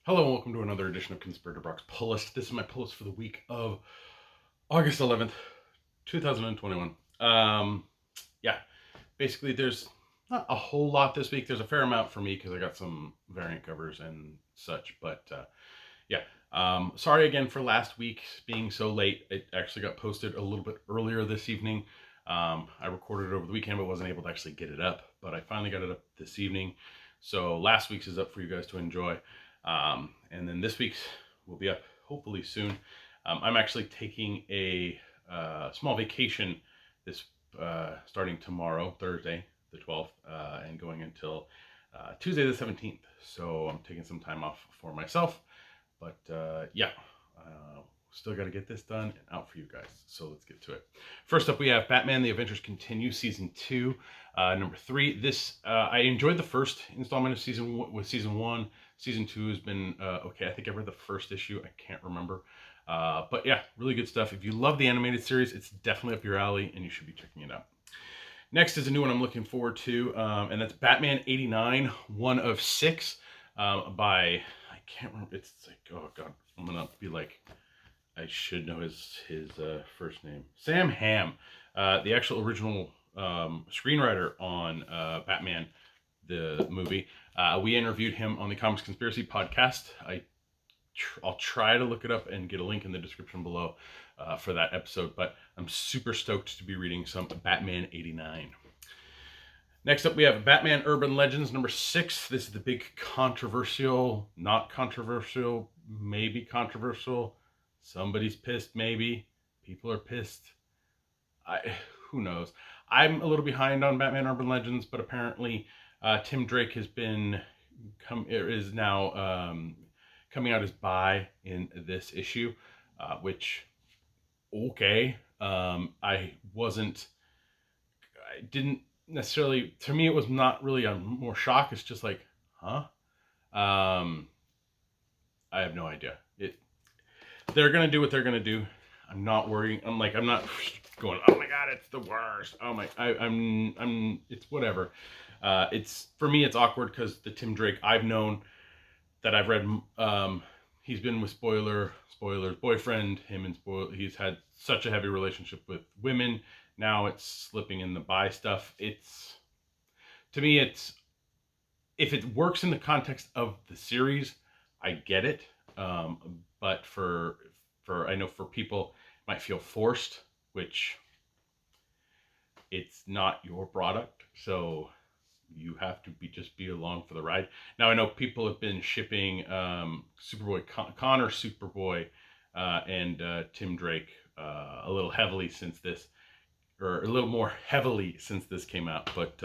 Hello and welcome to another edition of Conspirator Brock's Pull List. This is my pull list for the week of August 11th, 2021. Yeah, basically there's not a whole lot this week. There's a fair amount for me because I got some variant covers and such. But sorry again for last week being so late. It actually got posted a little bit earlier this evening. I recorded it over the weekend but wasn't able to actually get it up. But I finally got it up this evening. So last week's is up for you guys to enjoy. And then this week's will be up hopefully soon. I'm actually taking a small vacation this starting tomorrow, Thursday, the 12th, and going until Tuesday the 17th. So I'm taking some time off for myself. But still got to get this done and out for you guys. So let's get to it. First up, we have Batman: The Adventures Continue, Season 2, number 3. This I enjoyed the first installment of season 1. Season 2 has been okay. I think I read the first issue. I can't remember. But yeah, really good stuff. If you love the animated series, it's definitely up your alley, and you should be checking it out. Next is a new one I'm looking forward to, and that's Batman 89, One of Six, by, I can't remember, it's like, oh god, I'm gonna be like, I should know his first name. Sam Hamm, the actual original screenwriter on Batman, the movie. We interviewed him on the Comics Conspiracy podcast. I'll try to look it up and get a link in the description below for that episode, but I'm super stoked to be reading some Batman 89. Next up, we have Batman Urban Legends number 6. This is the big controversial, not controversial, maybe controversial. Somebody's pissed, maybe. People are pissed. Who knows? I'm a little behind on Batman Urban Legends, but apparently Tim Drake is now coming out as bi in this issue, which, okay. I didn't necessarily, to me, it was not really a more shock. It's just like, huh? I have no idea. They're going to do what they're going to do. I'm not worrying. I'm not going, oh my God, it's the worst. Oh my, it's whatever. For me, it's awkward because the Tim Drake I've known, that I've read, he's been with spoilers, boyfriend, he's had such a heavy relationship with women. Now it's slipping in the bi stuff. To me, if it works in the context of the series, I get it. But I know for people, it might feel forced, which it's not your product. So you have to be along for the ride. Now I know people have been shipping Superboy Connor Superboy and Tim Drake a little heavily since this, or a little more heavily since this came out. But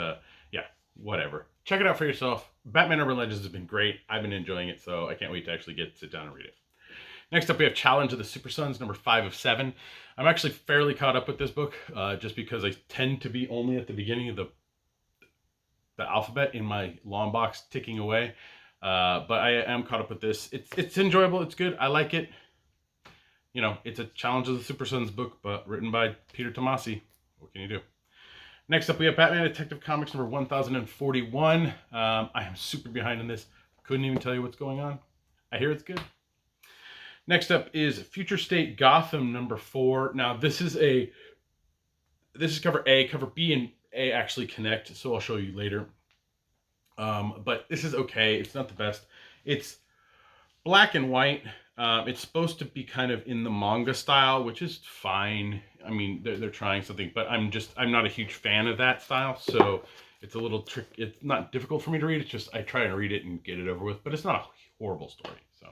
yeah, whatever. Check it out for yourself. Batman Urban Legends has been great. I've been enjoying it, so I can't wait to actually sit down and read it. Next up, we have Challenge of the Super Sons, number 5 of 7. I'm actually fairly caught up with this book, just because I tend to be only at the beginning of the alphabet in my long box ticking away. But I am caught up with this. It's enjoyable. It's good. I like it. You know, it's a Challenge of the Super Sons book, but written by Peter Tomasi. What can you do? Next up, we have Batman Detective Comics number 1041. I am super behind in this. Couldn't even tell you what's going on. I hear it's good. Next up is Future State Gotham number 4. Now this is cover A. Cover B and A actually connect, so I'll show you later. But this is okay. It's not the best. It's black and white. It's supposed to be kind of in the manga style, which is fine. I mean, they're trying something, but I'm not a huge fan of that style, so it's a little trick. It's not difficult for me to read. It's just I try and read it and get it over with, but it's not a horrible story. So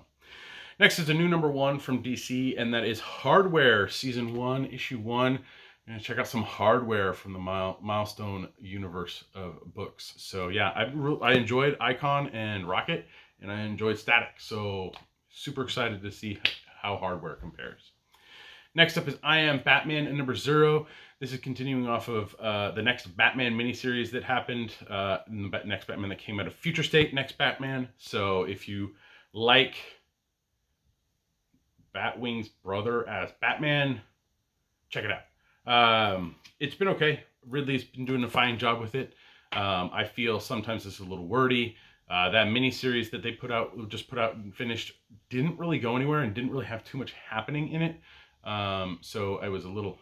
next is a new number 1 from DC, and that is Hardware Season 1, Issue 1. And check out some Hardware from the Milestone universe of books. So yeah, I enjoyed Icon and Rocket, and I enjoyed Static. So super excited to see how Hardware compares. Next up is I Am Batman and number 0. This is continuing off of the next Batman miniseries that happened, the next Batman that came out of Future State, next Batman. So if you like Batwing's brother as Batman, check it out. It's been okay. Ridley's been doing a fine job with it. I feel sometimes it's a little wordy. That miniseries that they just put out and finished, didn't really go anywhere and didn't really have too much happening in it. So I was a little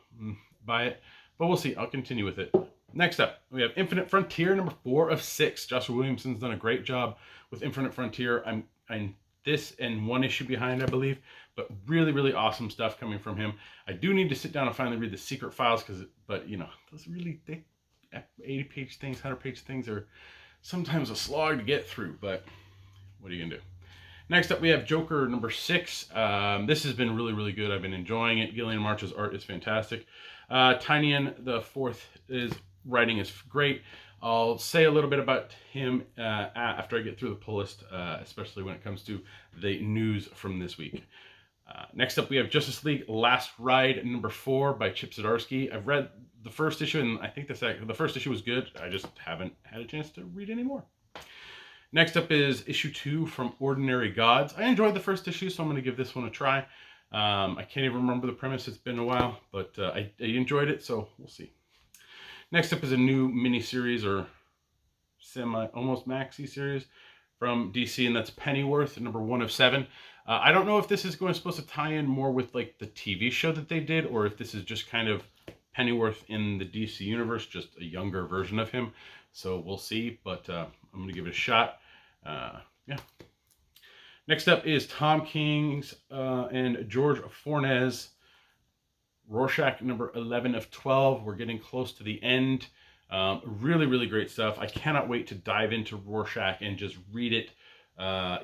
by it, but we'll see. I'll continue with it. Next up, we have Infinite Frontier, number 4 of 6. Joshua Williamson's done a great job with Infinite Frontier. I'm this and one issue behind, I believe, but really, really awesome stuff coming from him. I do need to sit down and finally read the Secret Files, but you know, those really thick 80-page things, 100-page things are sometimes a slog to get through, but what are you gonna do? Next up, we have Joker number 6. This has been really, really good. I've been enjoying it. Gillian March's art is fantastic. Tinian, the 4th, writing is great. I'll say a little bit about him after I get through the pull list, especially when it comes to the news from this week. Next up, we have Justice League Last Ride number 4 by Chip Zdarsky. I've read the first issue, and I think the first issue was good. I just haven't had a chance to read any more. Next up is issue 2 from Ordinary Gods. I enjoyed the first issue, so I'm going to give this one a try. I can't even remember the premise. It's been a while, but I enjoyed it, so we'll see. Next up is a new miniseries or almost maxi series from DC, and that's Pennyworth, number 1 of 7. I don't know if this is supposed to tie in more with like the TV show that they did, or if this is just kind of Pennyworth in the DC universe, just a younger version of him. So we'll see, but I'm going to give it a shot. Yeah. Next up is Tom King's and George Fornes, Rorschach number 11 of 12. We're getting close to the end. Really, really great stuff. I cannot wait to dive into Rorschach and just read it,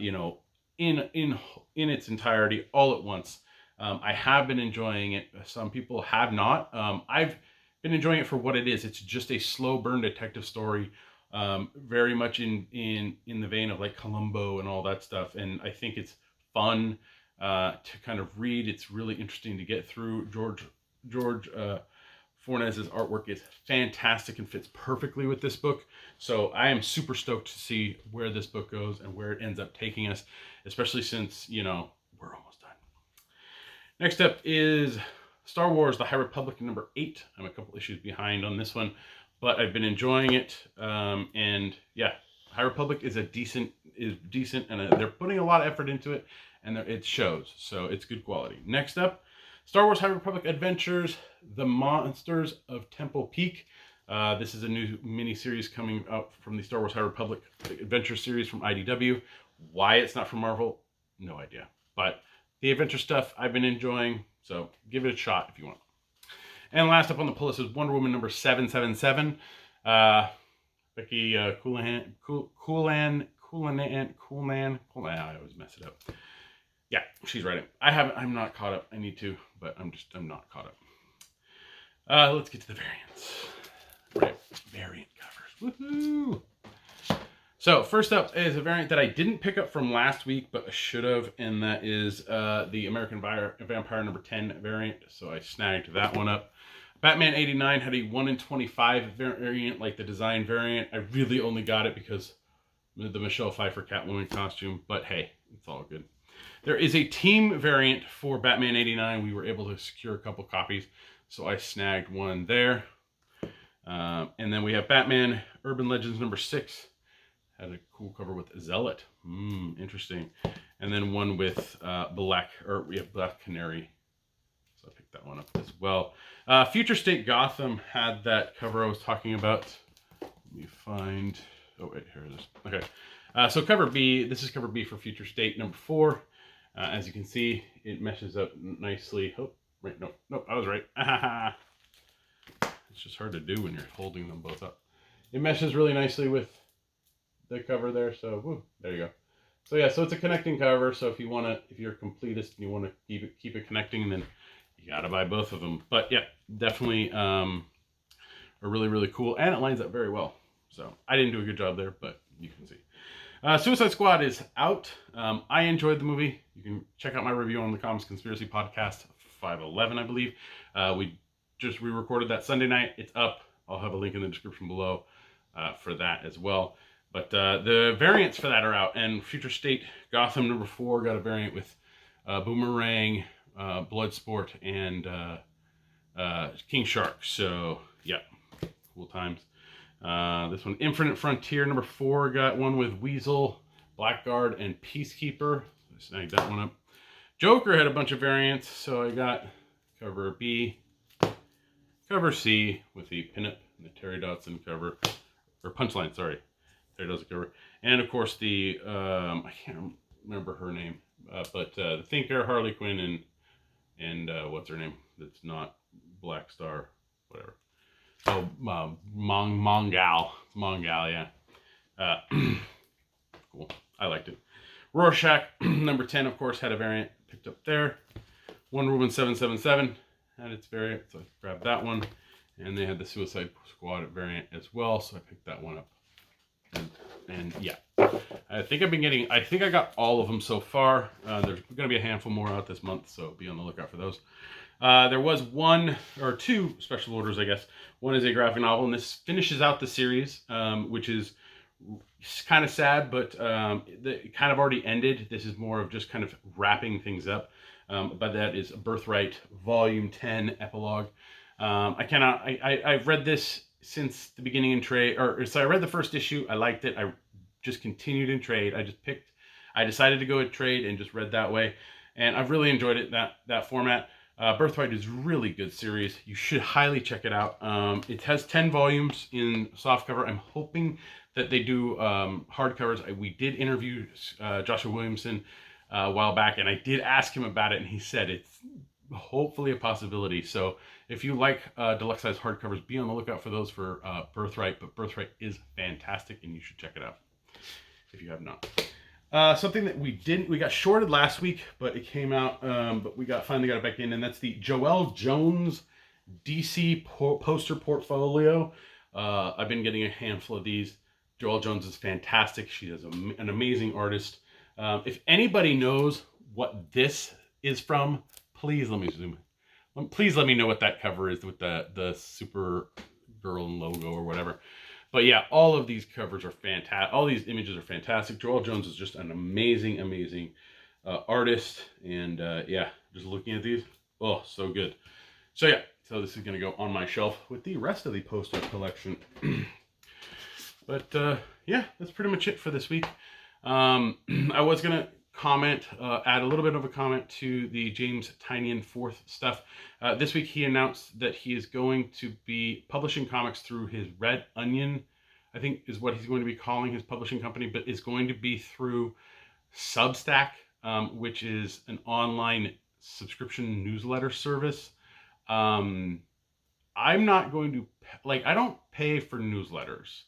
you know, in its entirety all at once. I have been enjoying it. Some people have not. I've been enjoying it for what it is. It's just a slow burn detective story, very much in the vein of like Columbo and all that stuff. And I think it's fun to kind of read. It's really interesting to get through. George Fornes's artwork is fantastic and fits perfectly with this book. So I am super stoked to see where this book goes and where it ends up taking us, especially since, you know, we're almost done. Next up is Star Wars The High Republic number 8. I'm a couple issues behind on this one, but I've been enjoying it. And yeah, High Republic is decent, and they're putting a lot of effort into it, and it shows. So it's good quality. Next up, Star Wars High Republic Adventures, The Monsters of Temple Peak. This is a new mini-series coming out from the Star Wars High Republic Adventure series from IDW. Why it's not from Marvel, no idea. But the adventure stuff I've been enjoying, so give it a shot if you want. And last up on the pull list is Wonder Woman number 777. Becky Coolan, I always mess it up. Yeah, she's writing. I'm not caught up. I need to, but I'm not caught up. Let's get to the variants. Right, variant covers. Woohoo! So first up is a variant that I didn't pick up from last week, but I should have, and that is the American Vampire number 10 variant. So I snagged that one up. Batman 89 had a 1 in 25 variant, like the design variant. I really only got it because the Michelle Pfeiffer Catwoman costume, but hey, it's all good. There is a team variant for Batman 89. We were able to secure a couple copies, so I snagged one there. And then we have Batman Urban Legends number 6. Had a cool cover with Zealot. Interesting. And then one with Black Canary. So I picked that one up as well. Future State Gotham had that cover I was talking about. Let me find... Oh, wait, here it is. Okay. So cover B, this is cover B for Future State number 4. As you can see, it meshes up nicely. Oh, right, nope, I was right. It's just hard to do when you're holding them both up. It meshes really nicely with the cover there, so there you go. So yeah, so it's a connecting cover. So if you're a completist and you want to keep it connecting, then you gotta buy both of them. But yeah, definitely are really, really cool, and it lines up very well. So I didn't do a good job there, but you can see. Suicide Squad is out. I enjoyed the movie. You can check out my review on the Comics Conspiracy Podcast 511, I believe. We re-recorded that Sunday night. It's up. I'll have a link in the description below for that as well. But the variants for that are out. And Future State Gotham number 4 got a variant with Boomerang, Bloodsport, and King Shark. So, yeah, cool times. This one, Infinite Frontier number 4, got one with Weasel, Blackguard, and Peacekeeper. I snagged that one up. Joker had a bunch of variants, so I got cover B, cover C with the pinup and the Terry Dodson cover, or punchline, sorry, Terry Dodson cover, and of course the I can't remember her name, but the Thinker, Harley Quinn, and what's her name? That's not Black Star, whatever. Oh, Mongal, yeah. Cool, I liked it. Rorschach number 10, of course, had a variant picked up there. Wonder Woman 777 had its variant, so I grabbed that one. And they had the Suicide Squad variant as well, so I picked that one up. And yeah, I think I got all of them so far. There's going to be a handful more out this month, so be on the lookout for those. There was one or two special orders, I guess. One is a graphic novel, and this finishes out the series, which is kind of sad, but it kind of already ended. This is more of just kind of wrapping things up. But that is Birthright Volume 10 Epilogue. I've read this since the beginning in trade, so I read the first issue. I liked it. I just continued in trade. I decided to go in trade and just read that way. And I've really enjoyed it, that format. Birthright is a really good series. You should highly check it out. It has 10 volumes in softcover. I'm hoping that they do hardcovers. We did interview Joshua Williamson a while back, and I did ask him about it, and he said it's hopefully a possibility. So if you like deluxe size hardcovers, be on the lookout for those for Birthright. But Birthright is fantastic, and you should check it out if you have not. Something that we got shorted last week, but it came out, but we finally got it back in, and that's the Joelle Jones DC poster portfolio. I've been getting a handful of these. Joelle Jones is fantastic. She is an amazing artist. If anybody knows what this is from, please let me zoom. Please let me know what that cover is with the Supergirl logo or whatever. But yeah, all of these covers are fantastic. All these images are fantastic. Joelle Jones is just an amazing, amazing artist. And yeah, just looking at these, oh, so good. So yeah, so this is going to go on my shelf with the rest of the poster collection. But yeah, that's pretty much it for this week. I was going to add a little bit of a comment to the James Tinian 4th stuff. This week he announced that he is going to be publishing comics through his Red Onion, I think is what he's going to be calling his publishing company, but is going to be through Substack, which is an online subscription newsletter service. I'm not going to, I don't pay for newsletters.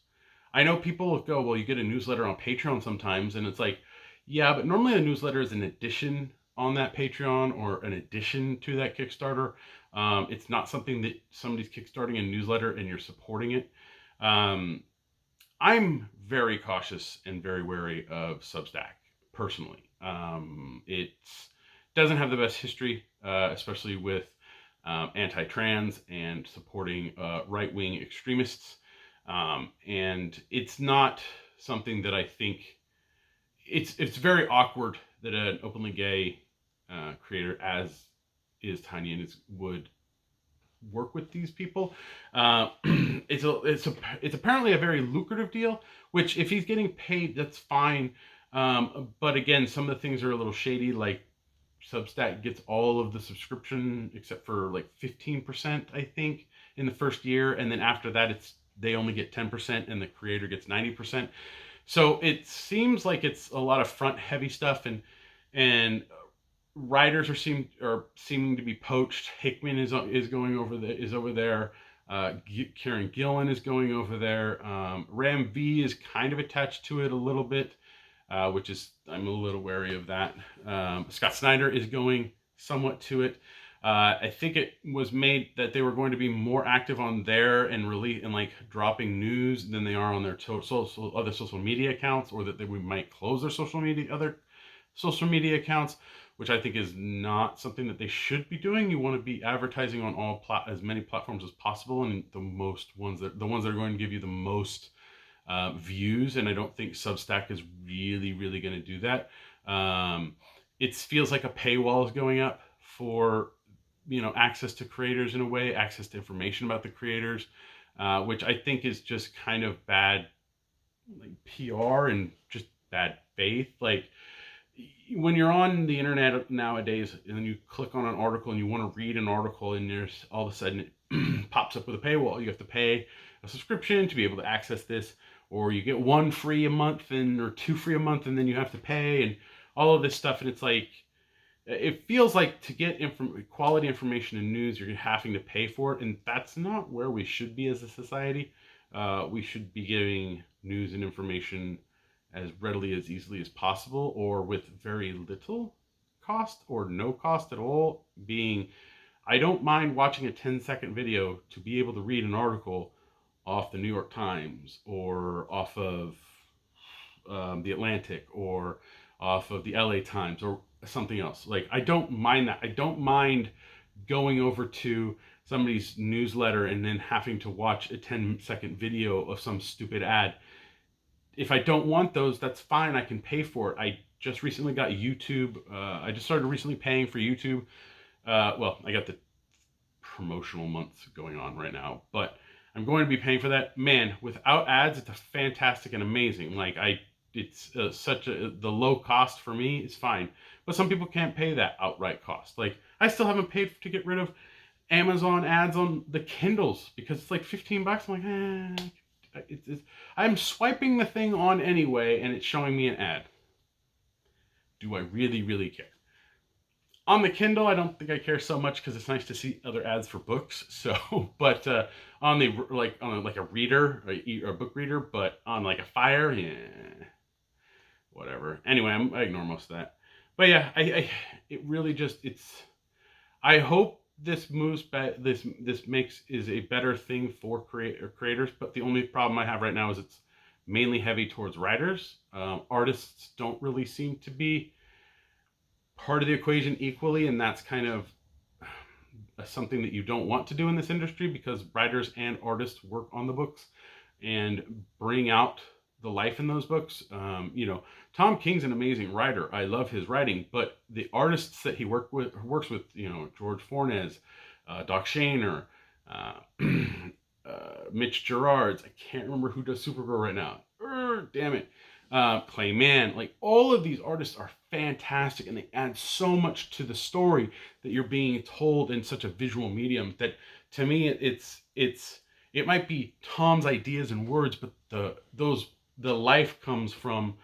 I know people go, well, you get a newsletter on Patreon sometimes, and it's like, yeah, but normally a newsletter is an addition on that Patreon or an addition to that Kickstarter. It's not something that somebody's kickstarting a newsletter and you're supporting it. I'm very cautious and very wary of Substack, personally. It doesn't have the best history, especially with anti-trans and supporting right-wing extremists. And it's not something that I think... It's very awkward that an openly gay creator, as is Tinian, would work with these people. It's apparently a very lucrative deal, which if he's getting paid, that's fine. But again, some of the things are a little shady. Like Substack gets all of the subscription except for like 15%, I think, in the first year, and then after that, they only get 10%, and the creator gets 90%. So it seems like it's a lot of front heavy stuff, and writers are seeming to be poached. Hickman is over there. Kieran Gillen is going over there. Ram V is kind of attached to it a little bit, which is, I'm a little wary of that. Scott Snyder is going somewhat to it. I think it was made that they were going to be more active on there and dropping news than they are on their other social media accounts, or that we might close their other social media accounts, which I think is not something that they should be doing. You want to be advertising on as many platforms as possible, and the ones that are going to give you the most views. And I don't think Substack is really going to do that. It feels like a paywall is going up for access to creators in a way, access to information about the creators. which I think is just kind of bad, like, PR and just bad faith. Like, when you're on the internet nowadays and then you click on an article and you want to read an article, and there's all of a sudden it pops up with a paywall. You have to pay a subscription to be able to access this, or you get 1 free a month or 2 free a month, and then you have to pay, and all of this stuff. And it's like, it feels like to get quality information and news, you're having to pay for it, and that's not where we should be as a society. We should be giving news and information as readily, as easily as possible, or with very little cost or no cost at all. I don't mind watching a 10-second video to be able to read an article off the New York Times, or off of the Atlantic, or off of the LA Times, or something else. Like, I don't mind that. I don't mind going over to somebody's newsletter and then having to watch a 10-second video of some stupid ad. If I don't want those, that's fine. I can pay for it. I just recently got YouTube. I just started recently paying for YouTube. Well, I got the promotional months going on right now, but I'm going to be paying for that. Man, without ads, it's a fantastic and amazing. Like, it's the low cost for me is fine. But some people can't pay that outright cost. Like, I still haven't paid to get rid of Amazon ads on the Kindles because it's like $15. I'm like, I'm swiping the thing on anyway, and it's showing me an ad. Do I really, really care? On the Kindle, I don't think I care so much because it's nice to see other ads for books. So, but on a reader, a book reader, but on like a Fire, yeah, whatever. Anyway, I ignore most of that. But yeah, it really just, I hope this moves back. This is a better thing for creators. But the only problem I have right now is it's mainly heavy towards writers. Artists don't really seem to be part of the equation equally, and that's kind of something that you don't want to do in this industry, because writers and artists work on the books and bring out the life in those books. Tom King's an amazing writer. I love his writing, but the artists that he works with, George Fornes, Doc Shaner, Mitch Gerards. I can't remember who does Supergirl right now. Damn it. Clay Mann. Like, all of these artists are fantastic, and they add so much to the story that you're being told in such a visual medium that, to me, it might be Tom's ideas and words, but the life comes from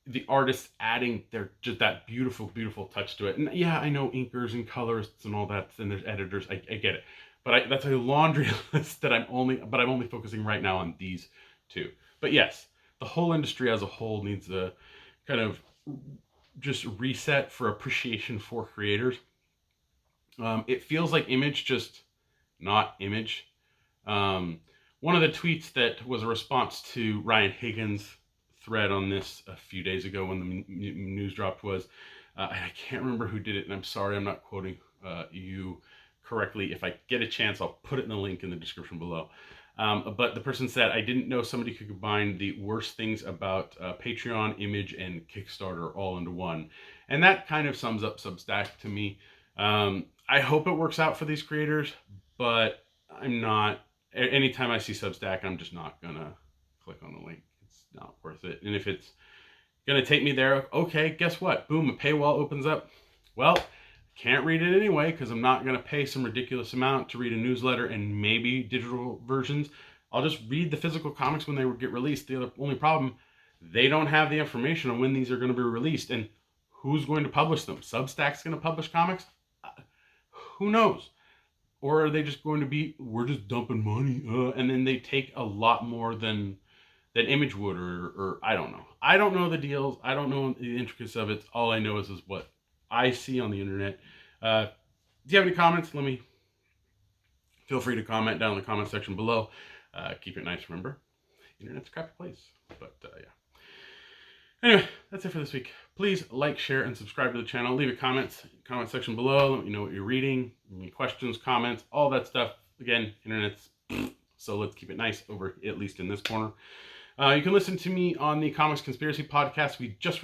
the artists adding just that beautiful, beautiful touch to it. And yeah, I know inkers and colorists and all that, and there's editors. I get it, but that's a laundry list that I'm only focusing right now on these two. But yes, the whole industry as a whole needs a kind of just reset for appreciation for creators. It feels like Image just not Image. One of the tweets that was a response to Ryan Higgins' thread on this a few days ago when the news dropped was, I can't remember who did it, and I'm sorry I'm not quoting you correctly. If I get a chance, I'll put it in the link in the description below. But the person said, I didn't know somebody could combine the worst things about Patreon, Image, and Kickstarter all into one. And that kind of sums up Substack to me. I hope it works out for these creators, but I'm not. Anytime I see Substack, I'm just not going to click on the link. It's not worth it. And if it's going to take me there, okay, guess what? Boom, a paywall opens up. Well, can't read it anyway because I'm not going to pay some ridiculous amount to read a newsletter and maybe digital versions. I'll just read the physical comics when they get released. The only problem, they don't have the information on when these are going to be released and who's going to publish them. Substack's going to publish comics? Who knows? Or are they just going to be, we're just dumping money, and then they take a lot more than Image would, or I don't know. I don't know the deals. I don't know the intricacies of it. All I know is what I see on the internet. Do you have any comments? Feel free to comment down in the comment section below. Keep it nice, remember. Internet's a crappy place. But yeah. Anyway, that's it for this week. Please like, share, and subscribe to the channel. Leave a comment section below. Let me know what you're reading. Any questions, comments, all that stuff. Again, internet's so let's keep it nice over, at least in this corner. You can listen to me on the Comics Conspiracy podcast. We just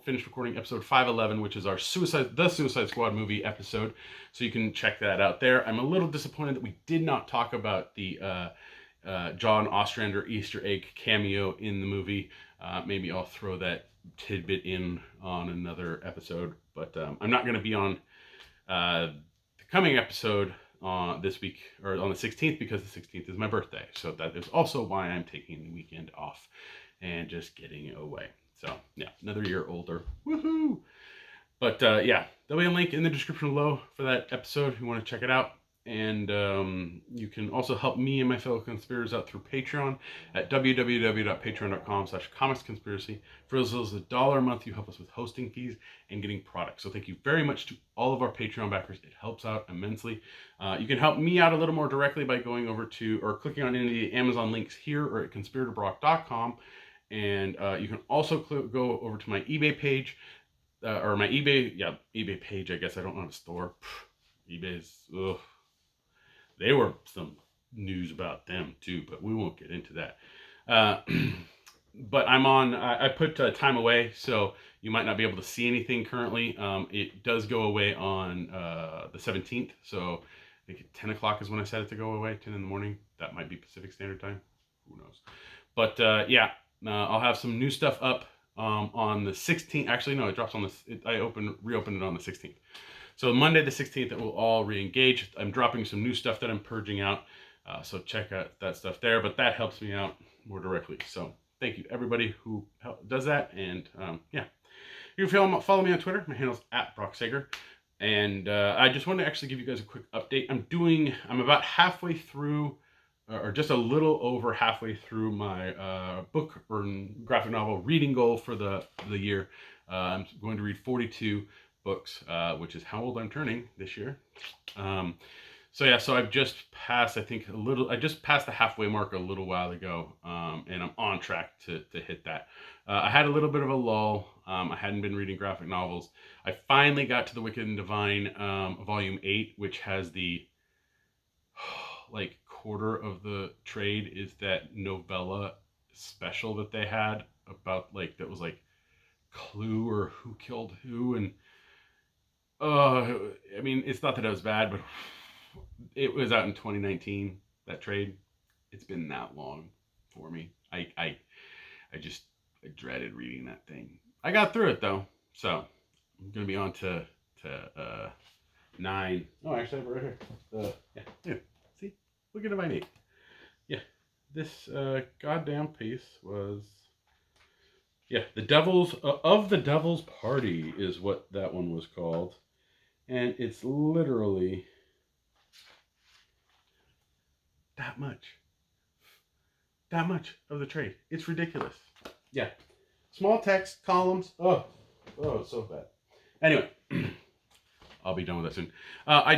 finished recording episode 511, which is our The Suicide Squad movie episode. So you can check that out there. I'm a little disappointed that we did not talk about the John Ostrander Easter egg cameo in the movie. Maybe I'll throw that tidbit in on another episode, but I'm not going to be on the coming episode this week, or on the 16th, because the 16th is my birthday. So that is also why I'm taking the weekend off and just getting away. So yeah, another year older. Woohoo! But yeah, there'll be a link in the description below for that episode if you want to check it out. And you can also help me and my fellow conspirators out through Patreon at www.patreon.com/comicsconspiracy. For as little as $1 a month, you help us with hosting fees and getting products. So thank you very much to all of our Patreon backers. It helps out immensely. You can help me out a little more directly by going over to, or clicking on any of the Amazon links here or at conspiratorbrock.com. And you can also go over to my eBay page, or my eBay page, I guess. I don't have a store. eBay's, ugh. They were some news about them too, but we won't get into that. But I put time away, so you might not be able to see anything currently. It does go away on the 17th, so I think 10 o'clock is when I set it to go away, 10 in the morning. That might be Pacific Standard Time. Who knows? But yeah, I'll have some new stuff up on the 16th. Actually, no, it drops on I reopened it on the 16th. So Monday the 16th, it will all re-engage. I'm dropping some new stuff that I'm purging out. So check out that stuff there. But that helps me out more directly. So thank you, everybody who does that. And yeah, you can follow me on Twitter. My handle's @BrockSager. And I just wanted to actually give you guys a quick update. I'm about halfway through, or just a little over halfway through my book or graphic novel reading goal for the year. I'm going to read 42 books, which is how old I'm turning this year. So yeah, so I've just passed, I just passed the halfway mark a little while ago, and I'm on track to hit that. I had a little bit of a lull. I hadn't been reading graphic novels. I finally got to The Wicked and Divine, Volume 8, which has the, like, quarter of the trade is that novella special that they had about, like, that was like Clue or Who Killed Who, and I mean, it's not that it was bad, but it was out in 2019, that trade. It's been that long for me. I dreaded reading that thing. I got through it though, so I'm gonna be on to 9. Oh, actually, I have it right here. Yeah. See, look at Divine 8. Yeah, this goddamn piece was. Yeah, the Devil's of the Devil's Party is what that one was called. And it's literally that much of the trade. It's ridiculous. Yeah. Small text, columns. Oh, it's so bad. Anyway, I'll be done with that soon. I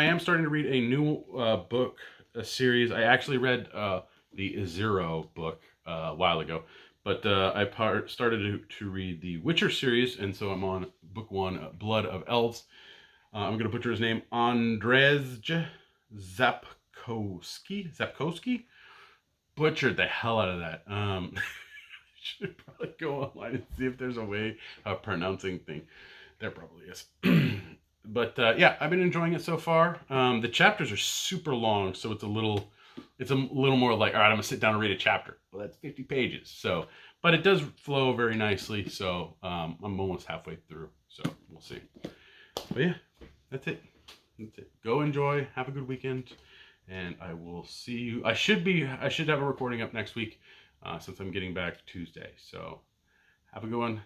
am starting to read a new book, a series. I actually read the Zero book a while ago. But I started to read the Witcher series, and so I'm on book 1, Blood of Elves. I'm going to butcher his name, Andrzej Sapkowski. Butchered the hell out of that. Should probably go online and see if there's a way of pronouncing things. There probably is. But yeah, I've been enjoying it so far. The chapters are super long, so it's a little more like, all right, I'm gonna sit down and read a chapter. Well, that's 50 pages. So, but it does flow very nicely. So I'm almost halfway through. So we'll see. But yeah, that's it. Go enjoy. Have a good weekend, and I will see you. I should have a recording up next week, since I'm getting back Tuesday. So have a good one.